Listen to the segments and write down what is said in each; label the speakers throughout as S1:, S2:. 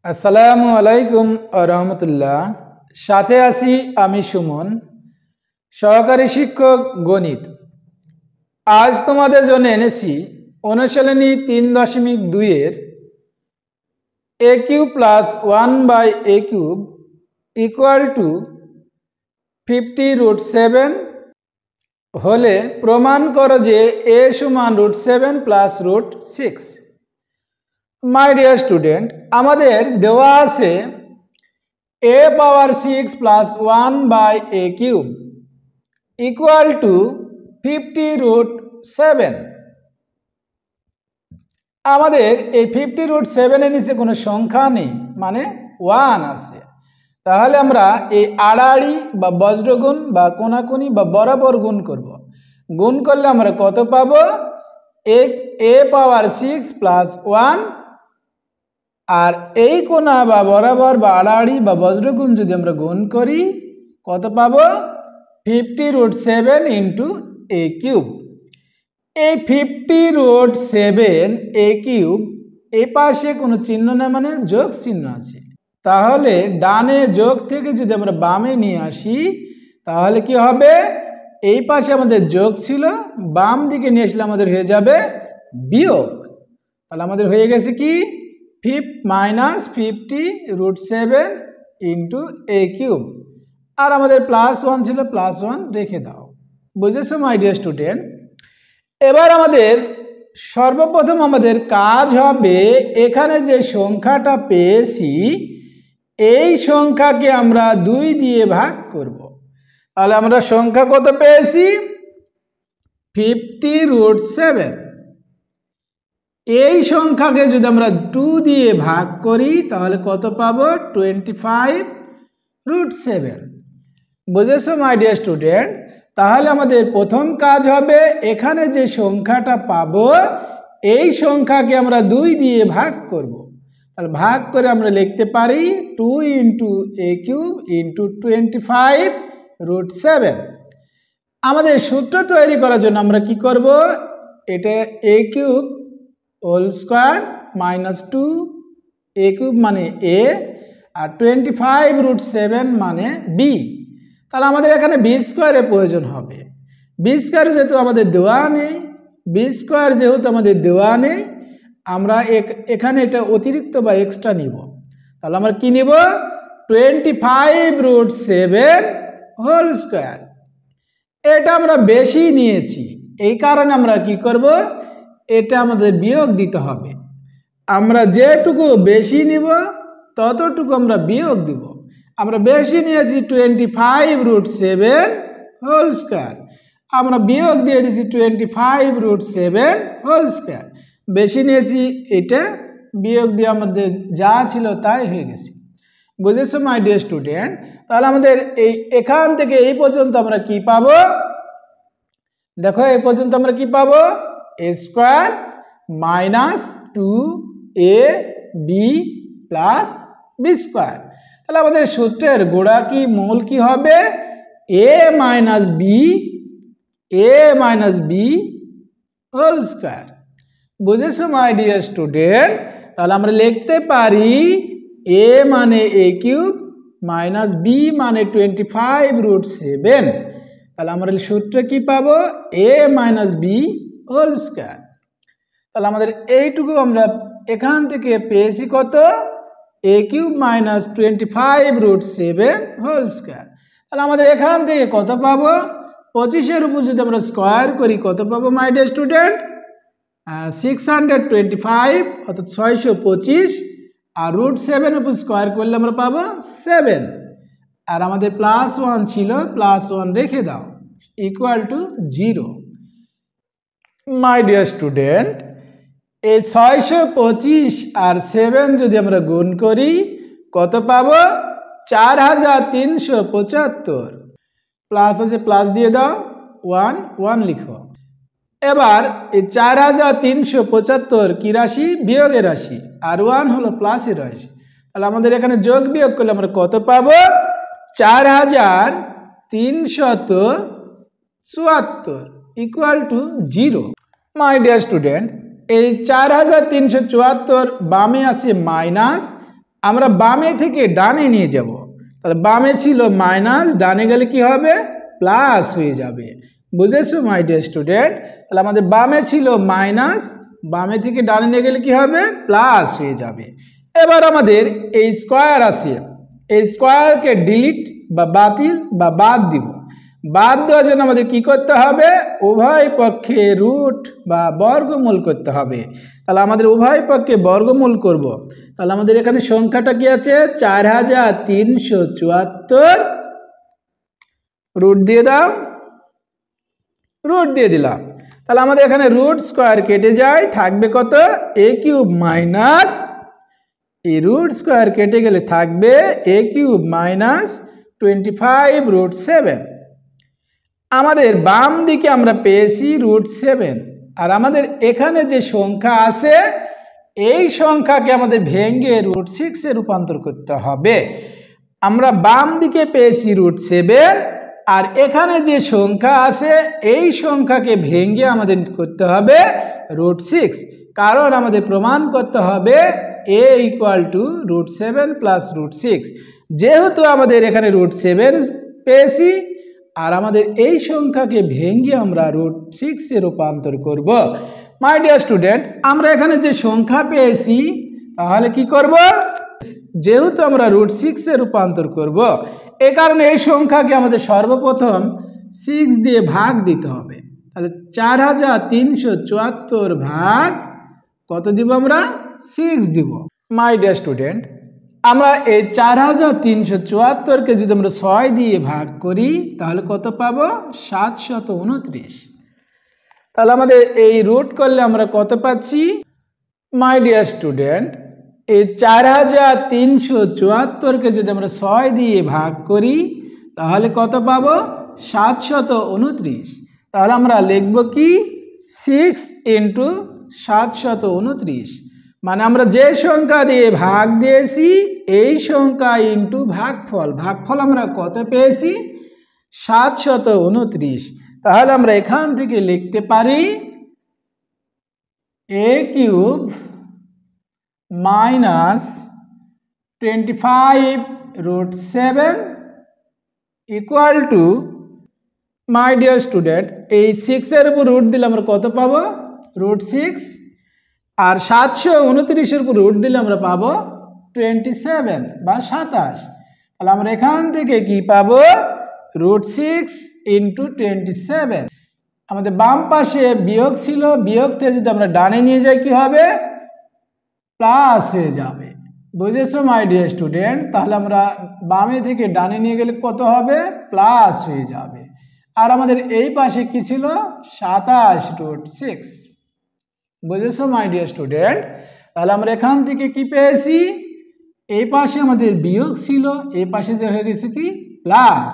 S1: আসসালামু আলাইকুম রহমতুল্লাহ। সাথে আছি আমি সুমন, সহকারী শিক্ষক গণিত। আজ তোমাদের জন্য এনেছি অনুশীলনী 3.2 এর a cube plus 1/a³ equal to 50√7 হলে প্রমাণ করো যে a সমান √7 প্লাস √6। মাই ডিয়ার স্টুডেন্ট, আমাদের দেওয়া আছে a power 6 plus 1/a³ equal to 50√7। আমাদের এই 50√7 এর নিচে কোনো সংখ্যা নেই, মানে 1 আছে। তাহলে আমরা এই আড়াআড়ি বা বজ্রগুণ বা কোণাকুণি বা বরাবর গুণ করব। গুণ করলে আমরা কত পাবো? a পাওয়ার 6 প্লাস 1, আর এই কোণা বা বরাবর বা আড়াআড়ি বা বজ্রগুণ যদি আমরা গুণ করি কত পাবো? 50√7 ইন্টু a³। এই 50√7 a³ এই পাশে কোনো চিহ্ন নেই, মানে যোগ চিহ্ন আছে। তাহলে ডানে যোগ থেকে যদি আমরা বামে নিয়ে আসি তাহলে কি হবে? এই পাশে আমাদের যোগ ছিল, বাম দিকে নিয়ে আসলে আমাদের হয়ে যাবে বিয়োগ। তাহলে আমাদের হয়ে গেছে কি? -50√7 ইন্টু a³। আর আমাদের +1 ছিল, +1 রেখে দাও। বুঝেছো মাই ডিয়ার স্টুডেন্ট? এবার আমাদের সর্বপ্রথম আমাদের কাজ হবে, এখানে যে সংখ্যাটা পেয়েছি এই সংখ্যাকে আমরা 2 দিয়ে ভাগ করব। তাহলে আমরা সংখ্যা কত পেয়েছি? 50√7। এই সংখ্যাকে যদি আমরা 2 দিয়ে ভাগ করি তাহলে কত পাবো? 25√7। বুঝেছো মাই ডিয়ার স্টুডেন্ট? তাহলে আমাদের প্রথম কাজ হবে, এখানে যে সংখ্যাটা পাবো এই সংখ্যাকে আমরা 2 দিয়ে ভাগ করব। তাহলে ভাগ করে আমরা লিখতে পারি 2 ইন্টু a³ ইন্টু 25√7। আমাদের সূত্র তৈরি করার জন্য আমরা কি করব? এটা a³ whole square minus 2, a³ মানে a আর 25√7 মানে b। তাহলে আমাদের এখানে b স্কয়ারের প্রয়োজন হবে। b স্কয়ার যেহেতু আমাদের দেওয়া নেই, b স্কয়ার যেহেতু আমাদের দেওয়া নেই, আমরা এখানে এটা অতিরিক্ত বা এক্সট্রা নিব। তাহলে আমরা কি নিব? 25√7 হোল স্কয়ার। এটা আমরা বেশি নিয়েছি, এই কারণে আমরা কি করব? এটা আমাদের বিয়োগ দিতে হবে। আমরা যেটুকু বেশি নিব ততটুকু আমরা বিয়োগ দিব। আমরা বেশি নিয়েছি 25√7 হোল স্কয়ার, আমরা বিয়োগ দিয়ে দিয়েছি 25√7 হোল স্কয়ার। বেশি নিয়েছি, এটা বিয়োগ দিয়ে আমাদের যা ছিল তাই হয়ে গেছে। বুঝেছো মাই ডিয়ার স্টুডেন্ট? তাহলে আমাদের এখান থেকে এই পর্যন্ত আমরা কি পাবো? দেখো এই পর্যন্ত আমরা কি পাবো? a square minus 2ab plus b square. তাহলে আমাদের সূত্রের গোড়া কি মূল কি হবে? a minus b whole square. বুঝেছো মাই ডিয়ার স্টুডেন্ট? তাহলে আমরা লিখতে পারি a মানে a³ মাইনাস b মানে 25√7। তাহলে আমরা সূত্র কি পাবো? a minus b whole square. তাহলে আমাদের এইটুকু আমরা এখান থেকে পেয়েছি কত? a³ minus 25√7 whole square. তাহলে আমাদের এখান থেকে কত পাবো? 25-এর উপর যদি আমরা স্কয়ার করি কত পাবো মাই ডিয়ার স্টুডেন্ট? 625 অর্থাৎ 625, আর √7 উপর স্কয়ার করলে আমরা পাবো 7। আর আমাদের +1 ছিল, +1 রেখে দাও, equal to 0। My dear student, এই 625 আর 7 যদি আমরা গুণ করি কত পাবো? 4375। প্লাস আছে, প্লাস দিয়ে দাও, 1 লিখো। এবার এই 4375 কি রাশি? বিয়োগের রাশি, আর 1 হলো প্লাসের রাশি। তাহলে আমাদের এখানে যোগ বিয়োগ করলে আমরা কত পাবো? 4374 equal to 0। My dear student, এই 4374 বামে আছে মাইনাস, আমরা বামে থেকে ডানে নিয়ে যাব, তাহলে বামে ছিল মাইনাস, ডানে গেলে কি হবে প্লাস হয়ে যাবে। বুঝেছো মাই ডিয়ার স্টুডেন্ট? তাহলে আমাদের বামে ছিল মাইনাস, বামে থেকে ডানে নিয়ে গেলে কি হবে প্লাস হয়ে যাবে। এবার আমাদের এই স্কোয়ার আছে, এই স্কোয়ারকে ডিলিট বা বাতিল বা বাদ দিব। বাদ দেওয়ার জন্য আমাদের কি করতে হবে, উভয় পক্ষে রুট বা বর্গমূল করতে হবে। তাহলে আমাদের উভয় পক্ষে বর্গমূল করব। তাহলে আমাদের এখানে সংখ্যাটা কি আছে 4374, রুট দিয়ে দাও, রুট দিয়ে দিলাম। তাহলে আমাদের এখানে রুট স্কোয়ার কেটে যায়, থাকবে কত a কিউব মাইনাস, এই রুট স্কোয়ার কেটে গেলে থাকবে a কিউব মাইনাস 25 রুট 7। আমাদের বাম দিকে আমরা পেয়েছি রুট 7, আর আমাদের এখানে যে সংখ্যা আছে এই সংখ্যাকে আমাদের ভেঙে রুট 6 এ রূপান্তর করতে হবে। আমরা বাম দিকে পেয়েছি রুট 7, আর এখানে যে সংখ্যা আছে এই সংখ্যাকে ভেঙে আমাদের করতে হবে রুট 6, কারণ আমাদের প্রমাণ করতে হবে a equal to root 7 plus root 6। যেহেতু আমাদের এখানে রুট 7 পেয়েছি, আর আমাদের এই সংখ্যাকে ভেঙে আমরা রুট 6 এ রূপান্তর করব। মাই ডিয়ার স্টুডেন্ট, আমরা এখানে যে সংখ্যা পেয়েছি তাহলে কি করব, যেহেতু আমরা রুট 6 এ রূপান্তর করব, এই কারণে এই সংখ্যাকে আমাদের সর্বপ্রথম 6 দিয়ে ভাগ দিতে হবে। তাহলে 4374 ভাগ কত দিব আমরা 6 দিব। মাই ডিয়ার স্টুডেন্ট, আমরা এই 4374কে যদি আমরা 6 দিয়ে ভাগ করি তাহলে কত পাবো 729। তাহলে আমাদের এই রুট করলে আমরা কত পাচ্ছি, মাই ডিয়ার স্টুডেন্ট, এই 4374কে যদি আমরা 6 দিয়ে ভাগ করি তাহলে কত পাবো 729। তাহলে আমরা লিখব কি 6 ইন্টু 729, মানে আমরা যে সংখ্যা দিয়ে ভাগ দিয়েছি এই সংখ্যা ইন্টু ভাগফল, ভাগফল আমরা কত পেয়েছি 729। তাহলে আমরা এখান থেকে লিখতে পারি a cube minus 25 root 7 equal to, my dear student, এই 6 এর উপর রুট দিলে আমরা কত পাবো রুট 6, আর 729 এর উপর রুট দিলে আমরা পাবো 27 বা 27। তাহলে আমরা এখান থেকে কি পাবো রুট 6 ইন্টু 27। আমাদের বাম পাশে বিয়োগ ছিল, বিয়োগ থেকে যদি আমরা ডানে নিয়ে যাই কি হবে প্লাস হয়ে যাবে। বুঝেছো মাই ডিয়ার স্টুডেন্ট? তাহলে আমরা বামে থেকে ডানে নিয়ে গেলে কত হবে প্লাস হয়ে যাবে। আর আমাদের এই পাশে কি ছিল 27 রুট 6। বুঝেছো মাই ডিয়ার স্টুডেন্ট? তাহলে আমরা এখান থেকে কি পেয়েছি, এই পাশে আমাদের বিয়োগ ছিল, এই পাশে যে হয়ে গেছে কি প্লাস,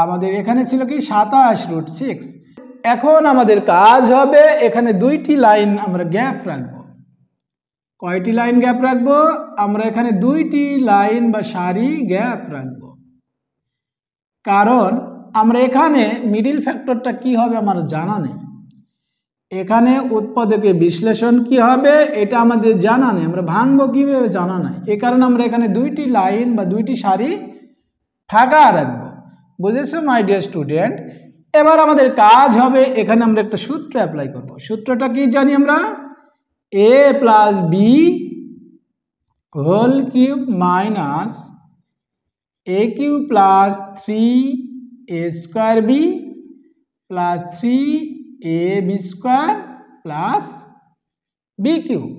S1: আমাদের এখানে ছিল কি 27 রুট 6। এখন আমাদের কাজ হবে এখানে দুইটি লাইন আমরা গ্যাপ রাখবো। কয়টি লাইন গ্যাপ রাখবো, আমরা এখানে দুইটি লাইন বা সারি গ্যাপ রাখবো, কারণ আমরা এখানে মিডিল ফ্যাক্টরটা কি হবে আমার জানা নেই, এখানে উৎপাদকের বিশ্লেষণ কি হবে এটা আমাদের জানা নেই, আমরা ভাঙবো কিভাবে জানা নাই। এই কারণে আমরা এখানে দুইটি লাইন বা দুইটি সারি ফাঁকা রাখবো। বুঝেছো মাই ডিয়ার স্টুডেন্ট? এবার আমাদের কাজ হবে এখানে আমরা একটা সূত্র অ্যাপ্লাই করব। সূত্রটা কি জানি আমরা, a plus B whole cube minus a cube plus 3a square B plus 3ab square plus B cube.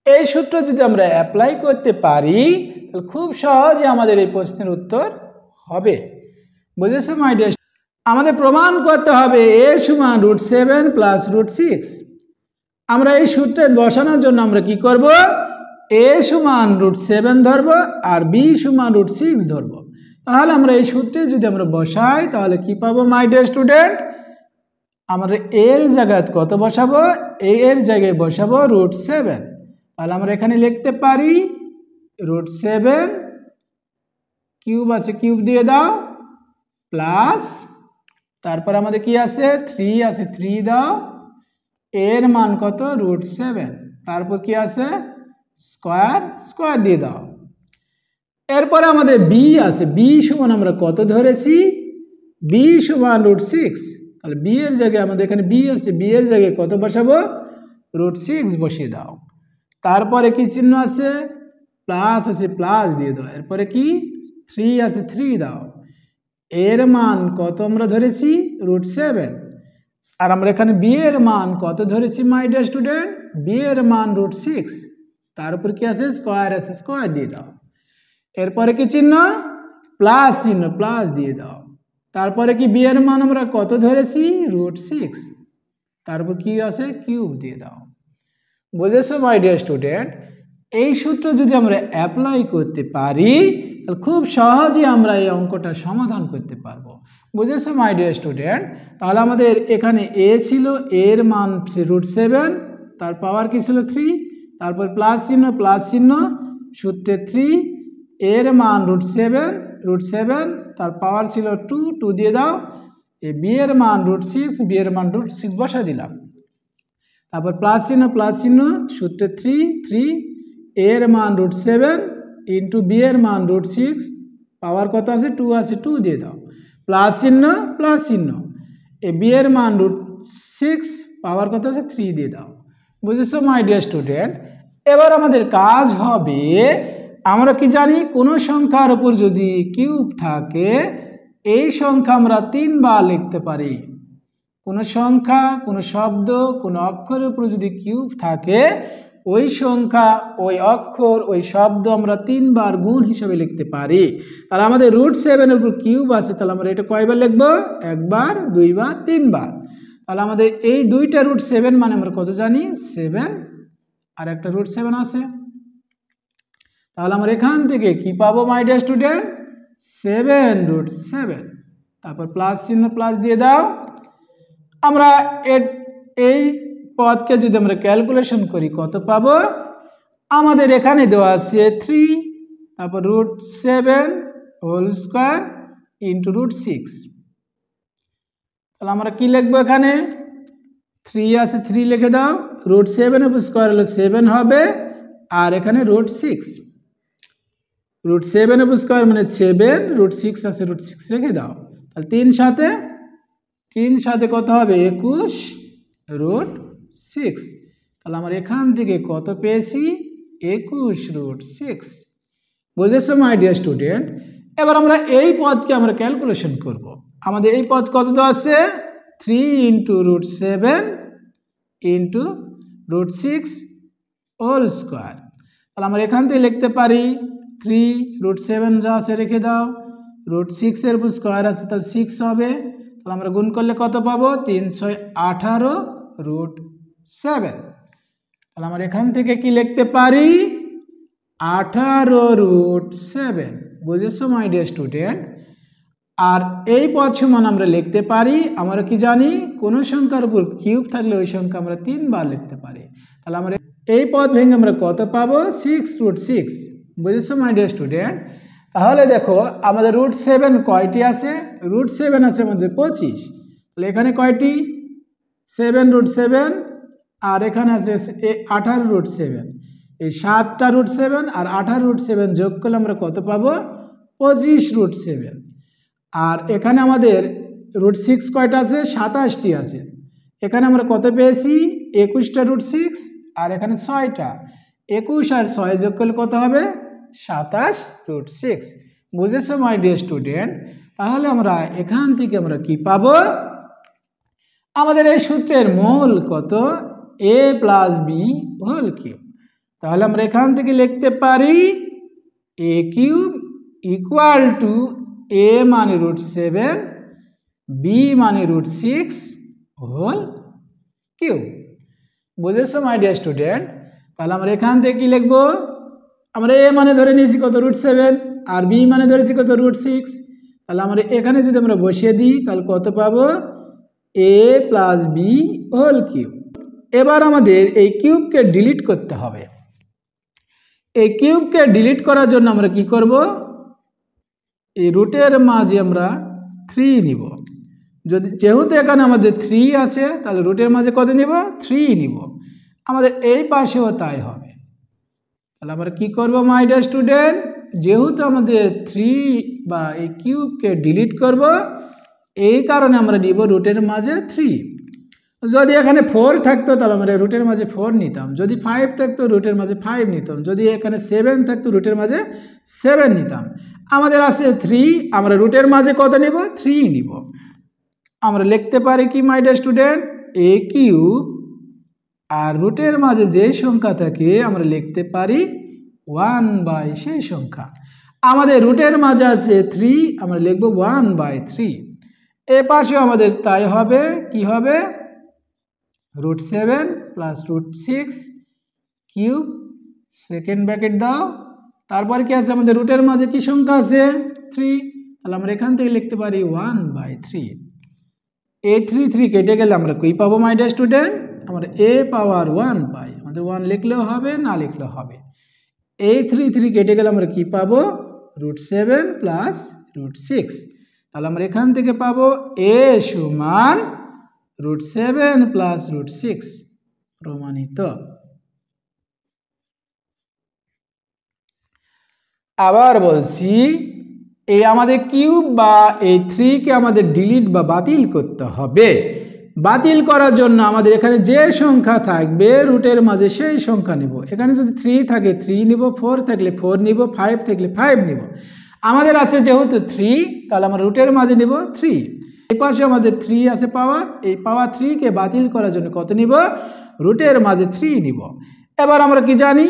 S1: এই সূত্র যদি আমরা অ্যাপ্লাই করতে পারি তাহলে খুব সহজে আমাদের এই প্রশ্নের উত্তর হবে। বুঝেছো মাই ডিয়ার? আমাদের প্রমাণ করতে হবে a সমান রুট 7 প্লাস রুট 6। আমরা এই সূত্রে বসানোর জন্য আমরা কি করব, a সমান রুট 7 ধরবো আর b সমান রুট 6 ধরবো। তাহলে আমরা এই সূত্রে যদি আমরা বসাই তাহলে কি পাবো মাই ডিয়ার স্টুডেন্ট, আমরা এর জায়গায় কত বসাবো, a এর জায়গায় বসাবো রুট 7। তাহলে আমরা এখানে লিখতে পারি রুট 7, কিউব আছে কিউব দিয়ে দাও, প্লাস তারপর আমাদের কি আছে 3 আছে 3 দাও, এর মান কত রুট 7, তারপর কি আছে স্কোয়ার স্কোয়ার দিয়ে দাও। এরপরে আমাদের বি আছে, বি সমান আমরা কত ধরেছি, বি সমান √6, তাহলে বি এর জায়গায় আমাদের এখানে বি আছে, বি এর জায়গায় কত বসাবো, √6 বসিয়ে দাও। তারপরে কি চিহ্ন আছে, প্লাস আছে, প্লাস দিয়ে দাও। এরপরে কি 3 আছে, 3 দাও। এর মান কত আমরা ধরেছি, √7, আর আমরা এখানে বি এর মান কত ধরেছি মাই ডিয়ার স্টুডেন্ট, বি এর মান √6, তার উপর কি আছে, স্কোয়ার আছে, স্কোয়ার দিয়ে দাও। এরপরে কি চিহ্ন, প্লাস চিহ্ন, প্লাস দিয়ে দাও। তারপরে কি বি এর মান আমরা কত ধরেছি, √6, তারপর কি আছে, কিউব দিয়ে দাও। বুঝেছো মাই ডিয়ার স্টুডেন্ট? এই সূত্র যদি আমরা অ্যাপ্লাই করতে পারি তাহলে খুব সহজেই আমরা এই অঙ্কটা সমাধান করতে পারবো। বুঝেছো মাই ডিয়ার স্টুডেন্ট? তাহলে আমাদের এখানে এ ছিল, এর মান √7, তার পাওয়ার কি ছিল 3, তারপর প্লাস চিহ্ন, সূত্রে 3, এর মান √7, তার পাওয়ার ছিল 2 দিয়ে দাও। এ বি এর মান √6, বি এর মান √6 বসা দিলাম। তারপর প্লাস চিহ্ন, সূত্রে 3, এর মান √7 ইন্টু বি এর মান √6, পাওয়ার কত আছে, 2 আছে, 2 দিয়ে দাও। প্লাস চিহ্ন, এ বি এর মান √6, পাওয়ার কত আছে, 3 দিয়ে দাও। বুঝেছো মাই ডিয়ার স্টুডেন্ট? এবার আমাদের কাজ হবে, আমরা কি জানি, কোনো সংখ্যার উপর যদি কিউব থাকে এই সংখ্যা আমরা 3 বার লিখতে পারি। কোনো সংখ্যা, কোনো শব্দ, কোনো অক্ষরের উপর যদি কিউব থাকে ওই সংখ্যা, ওই অক্ষর, ওই শব্দ আমরা 3 বার গুণ হিসেবে লিখতে পারি। তাহলে আমাদের √7 এর উপর কিউব আছে, তাহলে আমরা এটা কয়বার লিখবো, 1 বার, 2 বার, 3 বার। তাহলে আমাদের এই দুইটা √7 মানে আমরা কত জানি, 7, আর একটা √7 আছে। তাহলে আমরা এখান থেকে কি পাবো মাই ডিয়ার স্টুডেন্ট, 7√7, তারপর প্লাস চিহ্ন, প্লাস দিয়ে দাও। আমরা এই পদকে যদি আমরা ক্যালকুলেশন করি কত পাবো, আমাদের এখানে দেওয়া আছে 3, তারপর √7 হোল স্কোয়ার ইন্টু √6। তাহলে আমরা কি লিখবো, এখানে 3 আছে, 3 লিখে দাও। √7 এর স্কোয়ার হলো 7 হবে, আর এখানে √6, √7 এর স্কোয়ার মানে 7, √6 আছে, √6 রেখে দাও। তাহলে 3 সাথে কত হবে, 21 √6। তাহলে আমরা এখান থেকে কত পেয়েছি, 21√6। বুঝেছো মাই ডিয়ার স্টুডেন্ট? এবার আমরা এই পদকে আমরা ক্যালকুলেশন করব। আমাদের এই পদ কত দেওয়া আছে, 3 ইন্টু √7 ইন্টু √6 হোল স্কোয়ার। তাহলে আমরা এখান থেকে লিখতে পারি 3, √7 যা আছে রেখে দাও, √6 এর উপর স্কোয়ার আছে, তাহলে 6 হবে। তাহলে আমরা গুণ করলে কত পাবো, 3 6 18 √7। তাহলে আমরা এখান থেকে কি লিখতে পারি, 18√7। বুঝেছো মাই ডিয়ার স্টুডেন্ট? আর এই পদ সমান আমরা লিখতে পারি, আমরা কি জানি, কোনো সংখ্যার উপর কিউব থাকলে ওই সংখ্যা আমরা 3 বার লিখতে পারি। তাহলে আমরা এই পদ ভেঙে আমরা কত পাবো, 6√6। বুঝেছো মাই ডিয়ার স্টুডেন্ট? তাহলে দেখো আমাদের √7 কয়টি আছে, √7 আছে আমাদের 25। তাহলে এখানে কয়টি, 7√7, আর এখানে আছে 18√7। এই 7টা √7 আর 18√7 যোগ করলে আমরা কত পাবো, 25√7। আর এখানে আমাদের √6 কয়টা আছে, 27টি আছে। এখানে আমরা কত পেয়েছি, 21টা √6, আর এখানে 6টা। 21 আর 6 যোগ করলে কত হবে, 27√6। বুঝেছো মাই ডিয়ার স্টুডেন্ট? তাহলে আমরা এখান থেকে আমরা কি পাবো, আমাদের এই সূত্রের মূল কত, a + b হোল কিউব। তাহলে আমরা এখান থেকে লিখতে পারি a³ ইকুয়াল টু a মানে √7, b মানে √6 হোল কিউব। বুঝেছো মাই ডিয়ার স্টুডেন্ট? তাহলে আমরা এখান থেকে কি লিখবো, আমরা a মানে ধরে নিয়েছি কত, √7, আর b মানে ধরেছি কত, √6। তাহলে আমরা এখানে যদি আমরা বসিয়ে দিই তাহলে কত পাবো, a + b হোল কিউব। এবার আমাদের এই কিউবকে ডিলিট করতে হবে। এই কিউবকে ডিলিট করার জন্য আমরা কি করব, এই রুটের মাঝে আমরা 3 নিব। যেহেতু এখানে আমাদের 3 আছে তাহলে রুটের মাঝে কত নিব, 3 নিব। আমাদের এই পাশেও তাই হবে। তাহলে আমরা কি করব মাই ডিয়ার স্টুডেন্ট, যেহেতু আমাদের 3 বা এই কিউবকে ডিলিট করব, এই কারণে আমরা নিব রুটের মাঝে 3। যদি এখানে 4 থাকতো তাহলে আমরা রুটের মাঝে 4 নিতাম, যদি 5 থাকতো রুটের মাঝে 5 নিতাম, যদি এখানে 7 থাকতো রুটের মাঝে 7 নিতাম। আমাদের আছে 3, আমরা রুটের মাঝে কত নিব? 3 নিব। আমরা লিখতে পারি কি my dear student, a cube আর রুটের মাঝে যে সংখ্যা থাকে আমরা লিখতে পারি 1/, সেই সংখ্যা। আমাদের রুটের মাঝে আছে 3, আমরা লিখব 1/3। এ পাশেও আমাদের তাই হবে, কি হবে? √7 প্লাস √6 কিউব, সেকেন্ড ব্র্যাকেট দাও, তারপর কি আছে আমাদের রুটের মাঝে কি সংখ্যা আছে? 3, তাহলে আমরা এখান থেকে লিখতে পারি 1/3। এই 3 কেটে গেলে আমরা কি পাবো মাই ডিয়ার স্টুডেন্ট? আমরা a পাওয়ার 1 পাই। আমাদের 1 লিখলেও হবে, না লিখলেও হবে। এই 3 কেটে গেলে আমরা কি পাবো? √7 প্লাস √6। তাহলে আমরা এখান থেকে পাবো a সমান √7 প্লাস √6, প্রমাণিত। আবার বলছি, এই আমাদের কিউব বা এই 3কে আমাদের ডিলিট বা বাতিল করতে হবে। বাতিল করার জন্য আমাদের এখানে যে সংখ্যা থাকবে রুটের মাঝে সেই সংখ্যা নিব। এখানে যদি 3 থাকে 3 নিব, 4 থাকলে 4 নিব, 5 থাকলে 5 নিব। আমাদের আছে যেহেতু 3, তাহলে আমরা রুটের মাঝে নিব 3। এই পাশে আমাদের 3 আছে পাওয়ার, এই পাওয়ার 3কে বাতিল করার জন্য কত নিব? রুটের মাঝে 3 নিব। এবার আমরা কি জানি?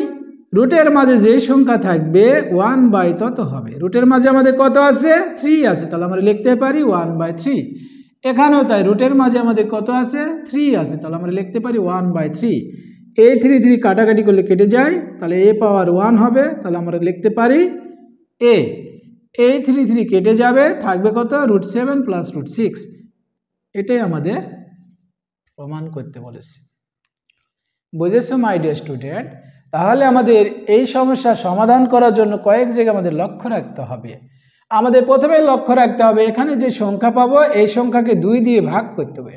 S1: রুটের মাঝে যে সংখ্যা থাকবে 1/, তত হবে। রুটের মাঝে আমাদের কত আছে? 3 আছে, তাহলে আমরা লিখতে পারি 1/3। এখানেও তাই, রুটের মাঝে আমাদের কত আছে? 3 আছে, তাহলে আমরা লিখতে পারি 1/3। এই 3 কাটাকাটি করলে কেটে যায়, তাহলে a পাওয়ার 1 হবে, তাহলে আমরা লিখতে পারি a। এই 3 কেটে যাবে, থাকবে কত? √7 প্লাস √6। এটাই আমাদের প্রমাণ করতে বলেছে। বুঝেছো মাই ডিয়ার স্টুডেন্ট? তাহলে আমাদের এই সমস্যার সমাধান করার জন্য কয়েক জায়গায় আমাদের লক্ষ্য রাখতে হবে। আমাদের প্রথমে লক্ষ্য রাখতে হবে, এখানে যে সংখ্যা পাবো এই সংখ্যাকে 2 দিয়ে ভাগ করতে হবে।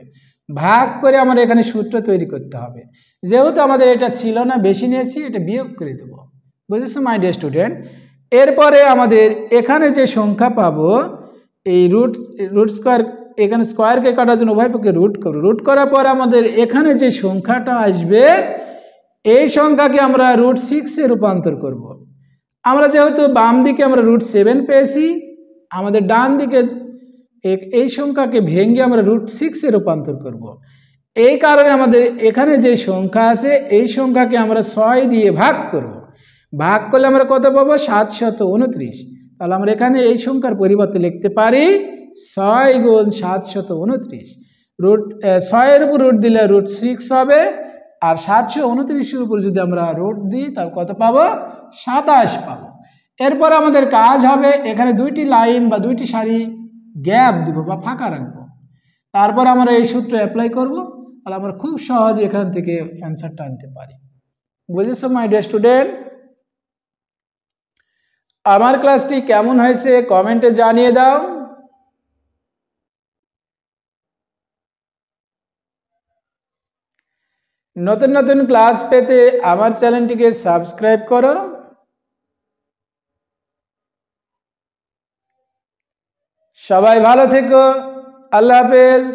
S1: ভাগ করে আমরা এখানে সূত্র তৈরি করতে হবে। যেহেতু আমাদের এটা ছিল না, বেশি নিয়েছি, এটা বিয়োগ করে দেবো। বুঝেছো মাই ডিয়ার স্টুডেন্ট? এরপরে আমাদের এখানে যে সংখ্যা পাবো, এই রুট স্কোয়ার, এখানে স্কোয়ারকে কাটার জন্য উভয় পক্ষে রুট করবো। রুট করার পর আমাদের এখানে যে সংখ্যাটা আসবে এই সংখ্যাকে আমরা √6-এ রূপান্তর করব। আমরা যেহেতু বাম দিকে আমরা √7 পেয়েছি, আমাদের ডান দিকে এই সংখ্যাকে ভেঙে আমরা √6-এ রূপান্তর করব। এই কারণে আমাদের এখানে যে সংখ্যা আছে এই সংখ্যাকে আমরা 6 দিয়ে ভাগ করব। ভাগ করলে আমরা কত পাবো? 729। তাহলে আমরা এখানে এই সংখ্যার পরিবর্তে লিখতে পারি 6 গুণ 729। 6-এর উপর রুট দিলে √6 হবে, আর 729-এর উপর যদি আমরা রুট দিই তাহলে কত পাবো? 27 পাবো। এরপর আমাদের কাজ হবে এখানে 2টি লাইন বা 2টি সারি গ্যাপ দিব বা ফাঁকা রাখবো। তারপর আমরা এই সূত্র অ্যাপ্লাই করব, তাহলে আমরা খুব সহজে এখান থেকে অ্যান্সারটা আনতে পারি। বুঝেছো মাই ডিয়ার স্টুডেন্ট? আমার ক্লাসটি কেমন হয়েছে কমেন্টে জানিয়ে দাও। নতুন নতুন ক্লাস পেতে আমার চ্যানেলটিকে সাবস্ক্রাইব করো। সবাই ভালো থেকো। আল্লাহ হাফেজ।